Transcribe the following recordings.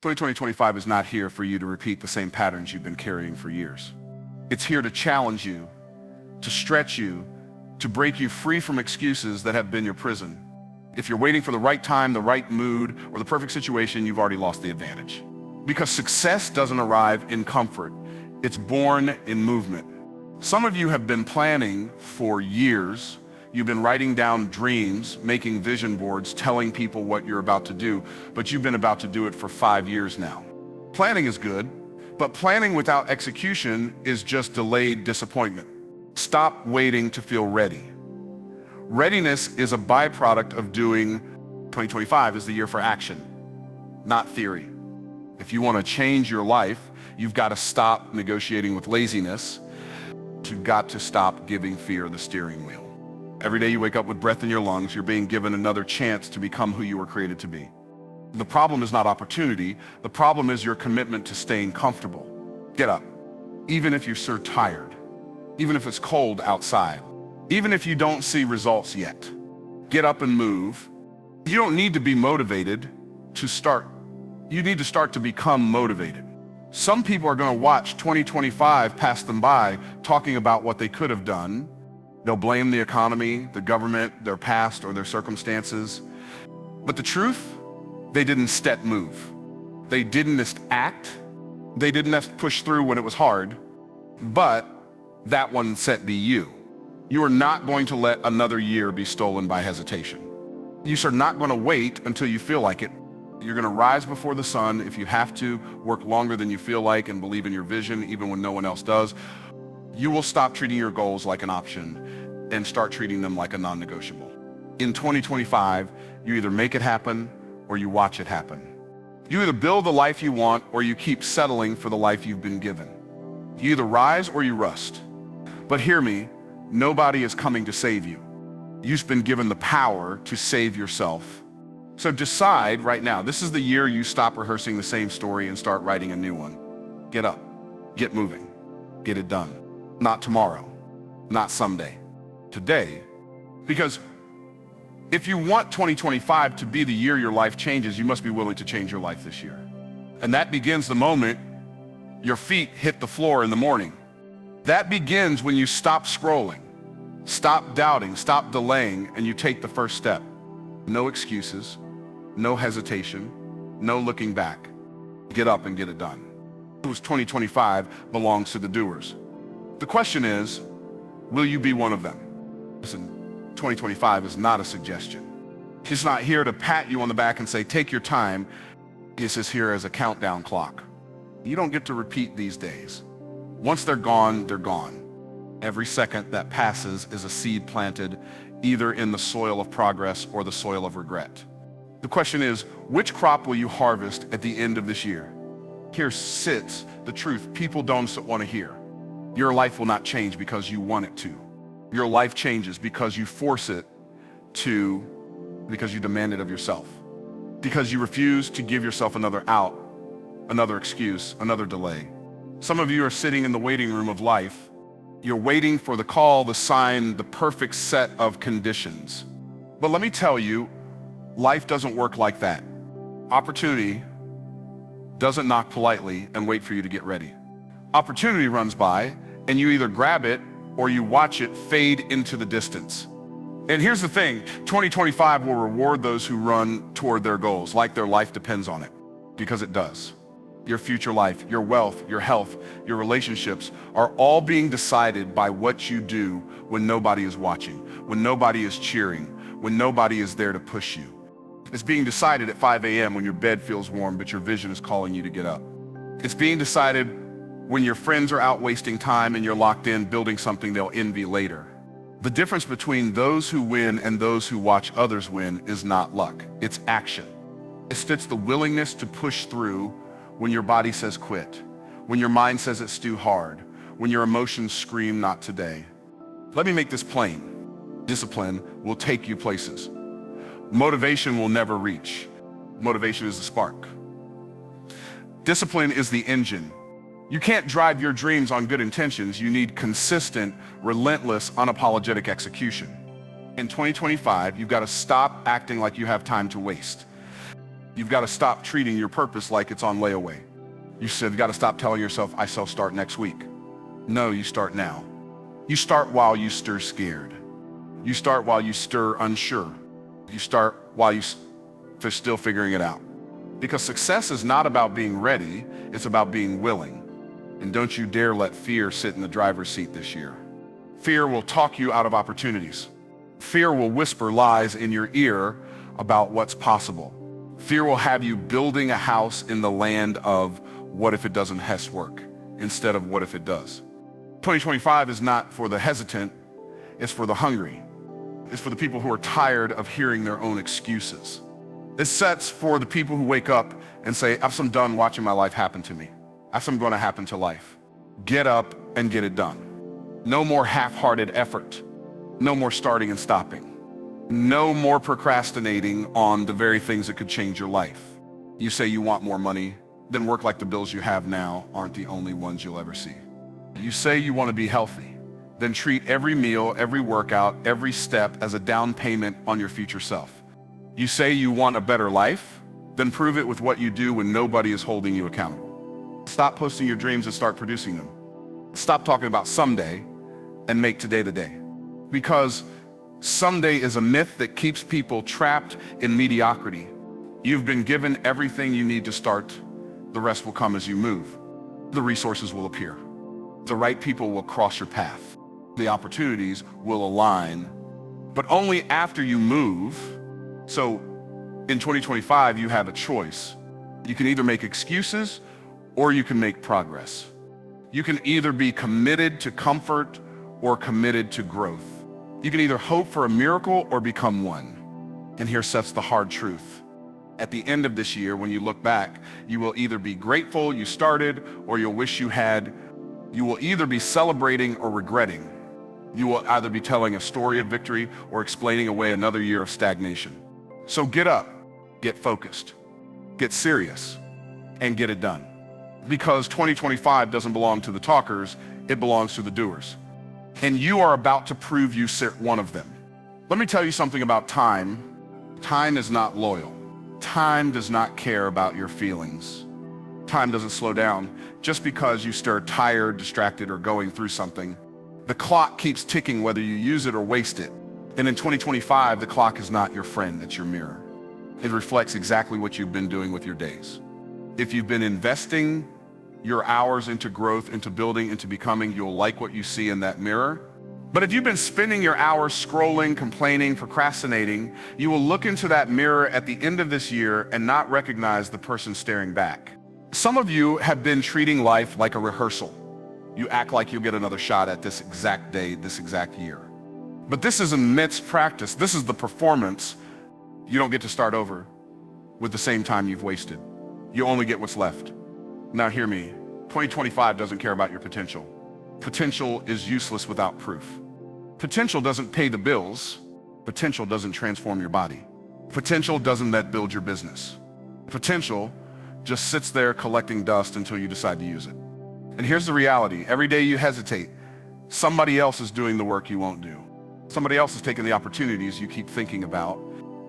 2025 is not here for you to repeat the same patterns you've been carrying for years. It's here to challenge you, to stretch you, to break you free from excuses that have been your prison. If you're waiting for the right time, the right mood, or the perfect situation, you've already lost the advantage. Because success doesn't arrive in comfort. It's born in movement. Some of you have been planning for years. You've been writing down dreams, making vision boards, telling people what you're about to do, but you've been about to do it for 5 years now. Planning is good, but planning without execution is just delayed disappointment. Stop waiting to feel ready. Readiness is a byproduct of doing. 2025 is the year for action, not theory. If you want to change your life, you've got to stop negotiating with laziness. You've got to stop giving fear the steering wheel. Every day you wake up with breath in your lungs, you're being given another chance to become who you were created to be. The problem is not opportunity. The problem is your commitment to staying comfortable. Get up, even if you're so tired, even if it's cold outside, even if you don't see results yet. Get up and move. You don't need to be motivated to start. You need to start to become motivated. Some people are going to watch 2025 pass them by talking about what they could have done. They'll blame the economy, the government, their past, or their circumstances. But the truth, they didn't step move. They didn't just act. They didn't have to push through when it was hard. But that one set be you. You are not going to let another year be stolen by hesitation. You are not going to wait until you feel like it. You're going to rise before the sun if you have to, work longer than you feel like, and believe in your vision even when no one else does. You will stop treating your goals like an option and start treating them like a non-negotiable. In 2025, you either make it happen or you watch it happen. You either build the life you want or you keep settling for the life you've been given. You either rise or you rust. But hear me, nobody is coming to save you. You've been given the power to save yourself. So decide right now, this is the year you stop rehearsing the same story and start writing a new one. Get up, get moving, get it done. Not tomorrow, not someday, today. Because if you want 2025 to be the year your life changes, you must be willing to change your life this year. And that begins the moment your feet hit the floor in the morning. That begins when you stop scrolling, stop doubting, stop delaying, and you take the first step. No excuses, no hesitation, no looking back. Get up and get it done. 2025 belongs to the doers. The question is, will you be one of them? Listen, 2025 is not a suggestion. It's not here to pat you on the back and say, take your time. This is here as a countdown clock. You don't get to repeat these days. Once they're gone, they're gone. Every second that passes is a seed planted either in the soil of progress or the soil of regret. The question is, which crop will you harvest at the end of this year? Here sits the truth people don't want to hear. Your life will not change because you want it to. Your life changes because you force it to, because you demand it of yourself. Because you refuse to give yourself another out, another excuse, another delay. Some of you are sitting in the waiting room of life. You're waiting for the call, the sign, the perfect set of conditions. But let me tell you, life doesn't work like that. Opportunity doesn't knock politely and wait for you to get ready. Opportunity runs by, and you either grab it or you watch it fade into the distance. And here's the thing, 2025 will reward those who run toward their goals like their life depends on it, because it does. Your future life, your wealth, your health, your relationships are all being decided by what you do when nobody is watching, when nobody is cheering, when nobody is there to push you. It's being decided at 5 a.m. when your bed feels warm, but your vision is calling you to get up. It's being decided when your friends are out wasting time and you're locked in building something they'll envy later. The difference between those who win and those who watch others win is not luck, it's action. It's the willingness to push through when your body says quit, when your mind says it's too hard, when your emotions scream not today. Let me make this plain. Discipline will take you places. Motivation will never reach. Motivation is the spark. Discipline is the engine. You can't drive your dreams on good intentions. You need consistent, relentless, unapologetic execution. In 2025, you've got to stop acting like you have time to waste. You've got to stop treating your purpose like it's on layaway. You've got to stop telling yourself, I shall start next week. No, you start now. You start while you stir scared. You start while you stir unsure. You start while they're still figuring it out. Because success is not about being ready, it's about being willing. And don't you dare let fear sit in the driver's seat this year. Fear will talk you out of opportunities. Fear will whisper lies in your ear about what's possible. Fear will have you building a house in the land of what if it doesn't work instead of what if it does. 2025 is not for the hesitant, it's for the hungry. It's for the people who are tired of hearing their own excuses. It's sets for the people who wake up and say, I'm done watching my life happen to me. I'm going to happen to life. Get up and get it done. No more half-hearted effort. No more starting and stopping. No more procrastinating on the very things that could change your life. You say you want more money, then work like the bills you have now aren't the only ones you'll ever see. You say you want to be healthy, then treat every meal, every workout, every step as a down payment on your future self. You say you want a better life, then prove it with what you do when nobody is holding you accountable. Stop posting your dreams and start producing them. Stop talking about someday and make today the day. Because someday is a myth that keeps people trapped in mediocrity. You've been given everything you need to start. The rest will come as you move. The resources will appear. The right people will cross your path. The opportunities will align, but only after you move. So in 2025, you have a choice. You can either make excuses or you can make progress. You can either be committed to comfort or committed to growth. You can either hope for a miracle or become one. And here sets the hard truth. At the end of this year, when you look back, you will either be grateful you started or you'll wish you had. You will either be celebrating or regretting. You will either be telling a story of victory or explaining away another year of stagnation. So get up, get focused, get serious, and get it done. Because 2025 doesn't belong to the talkers, it belongs to the doers. And you are about to prove you one of them. Let me tell you something about time. Time is not loyal. Time does not care about your feelings. Time doesn't slow down just because you start tired, distracted, or going through something. The clock keeps ticking whether you use it or waste it. And in 2025, the clock is not your friend, it's your mirror. It reflects exactly what you've been doing with your days. If you've been investing your hours into growth, into building, into becoming, you'll like what you see in that mirror. But if you've been spending your hours scrolling, complaining, procrastinating, you will look into that mirror at the end of this year and not recognize the person staring back. Some of you have been treating life like a rehearsal. You act like you'll get another shot at this exact day, this exact year. But this is immense practice. This is the performance. You don't get to start over with the same time you've wasted. You only get what's left. Now hear me. 2025 doesn't care about your potential. Potential is useless without proof. Potential doesn't pay the bills. Potential doesn't transform your body. Potential doesn't build your business. Potential just sits there collecting dust until you decide to use it. And here's the reality. Every day you hesitate, somebody else is doing the work you won't do. Somebody else is taking the opportunities you keep thinking about.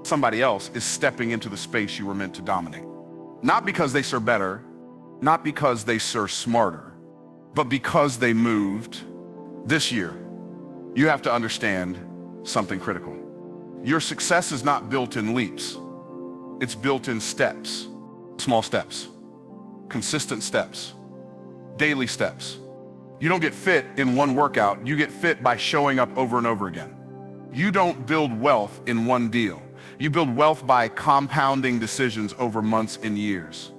Somebody else is stepping into the space you were meant to dominate. Not because they serve better, not because they serve smarter, but because they moved. This year, you have to understand something critical. Your success is not built in leaps. It's built in steps, small steps, consistent steps, daily steps. You don't get fit in one workout. You get fit by showing up over and over again. You don't build wealth in one deal. You build wealth by compounding decisions over months and years.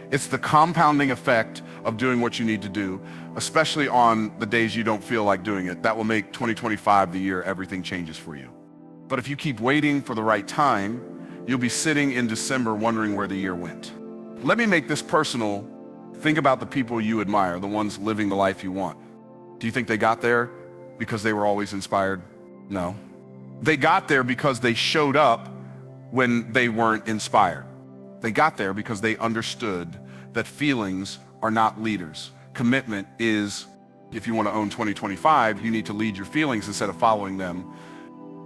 It's the compounding effect of doing what you need to do, especially on the days you don't feel like doing it. That will make 2025 the year everything changes for you. But if you keep waiting for the right time, you'll be sitting in December wondering where the year went. Let me make this personal. Think about the people you admire, the ones living the life you want. Do you think they got there because they were always inspired? No. They got there because they showed up when they weren't inspired. They got there because they understood that feelings are not leaders. Commitment is, if you want to own 2025, you need to lead your feelings instead of following them.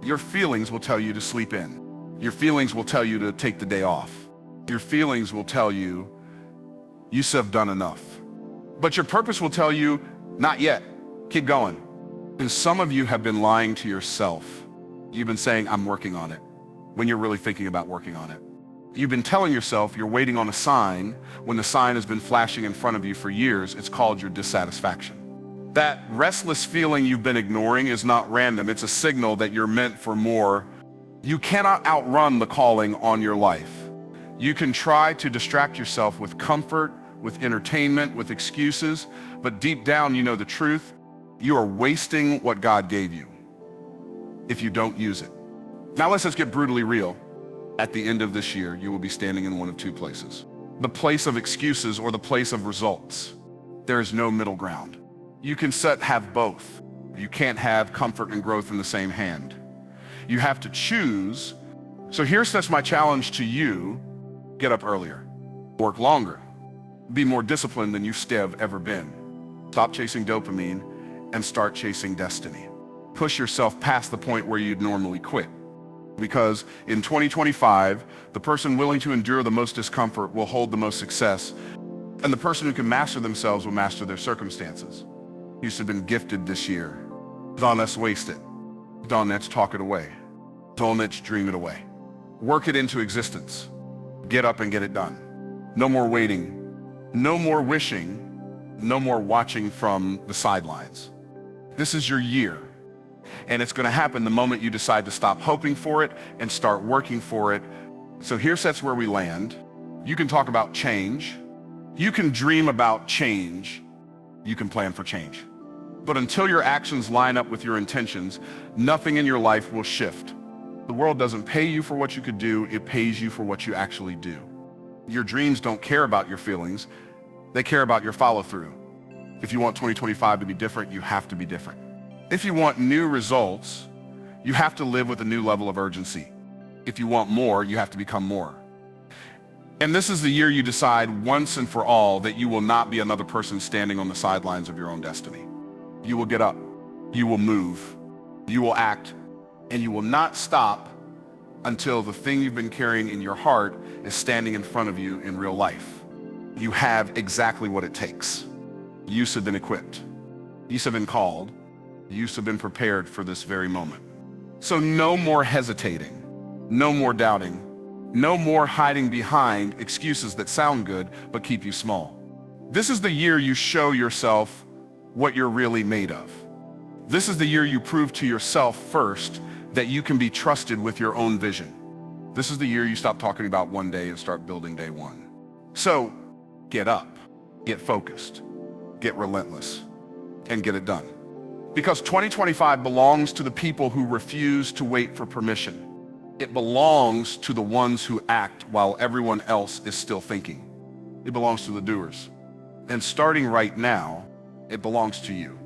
Your feelings will tell you to sleep in. Your feelings will tell you to take the day off. Your feelings will tell you, you have done enough. But your purpose will tell you, not yet, keep going. And some of you have been lying to yourself. You've been saying, I'm working on it, when you're really thinking about working on it. You've been telling yourself you're waiting on a sign when the sign has been flashing in front of you for years. It's called your dissatisfaction. That restless feeling you've been ignoring is not random. It's a signal that you're meant for more. You cannot outrun the calling on your life. You can try to distract yourself with comfort, with entertainment, with excuses, but deep down you know the truth. You are wasting what God gave you if you don't use it. Now let's just get brutally real. At the end of this year, you will be standing in one of two places. The place of excuses or the place of results. There is no middle ground. You can have both. You can't have comfort and growth in the same hand. You have to choose. So here's my challenge to you. Get up earlier. Work longer. Be more disciplined than you have ever been. Stop chasing dopamine and start chasing destiny. Push yourself past the point where you'd normally quit. Because in 2025, the person willing to endure the most discomfort will hold the most success, and the person who can master themselves will master their circumstances. You have been gifted this year. Don't let's waste it. Don't let's talk it away. Don't let's dream it away. Work it into existence. Get up and get it done. No more waiting. No more wishing. No more watching from the sidelines. This is your year. And it's going to happen the moment you decide to stop hoping for it and start working for it. So here's where we land. You can talk about change. You can dream about change. You can plan for change. But until your actions line up with your intentions, nothing in your life will shift. The world doesn't pay you for what you could do. It pays you for what you actually do. Your dreams don't care about your feelings. They care about your follow-through. If you want 2025 to be different, you have to be different. If you want new results, you have to live with a new level of urgency. If you want more, you have to become more. And this is the year you decide once and for all that you will not be another person standing on the sidelines of your own destiny. You will get up, you will move, you will act, and you will not stop until the thing you've been carrying in your heart is standing in front of you in real life. You have exactly what it takes. You have been equipped. You have been called. You have been prepared for this very moment. So no more hesitating, no more doubting, no more hiding behind excuses that sound good but keep you small. This is the year you show yourself what you're really made of. This is the year you prove to yourself first that you can be trusted with your own vision. This is the year you stop talking about one day and start building day one. So get up, get focused, get relentless, and get it done. Because 2025 belongs to the people who refuse to wait for permission. It belongs to the ones who act while everyone else is still thinking. It belongs to the doers. And starting right now, it belongs to you.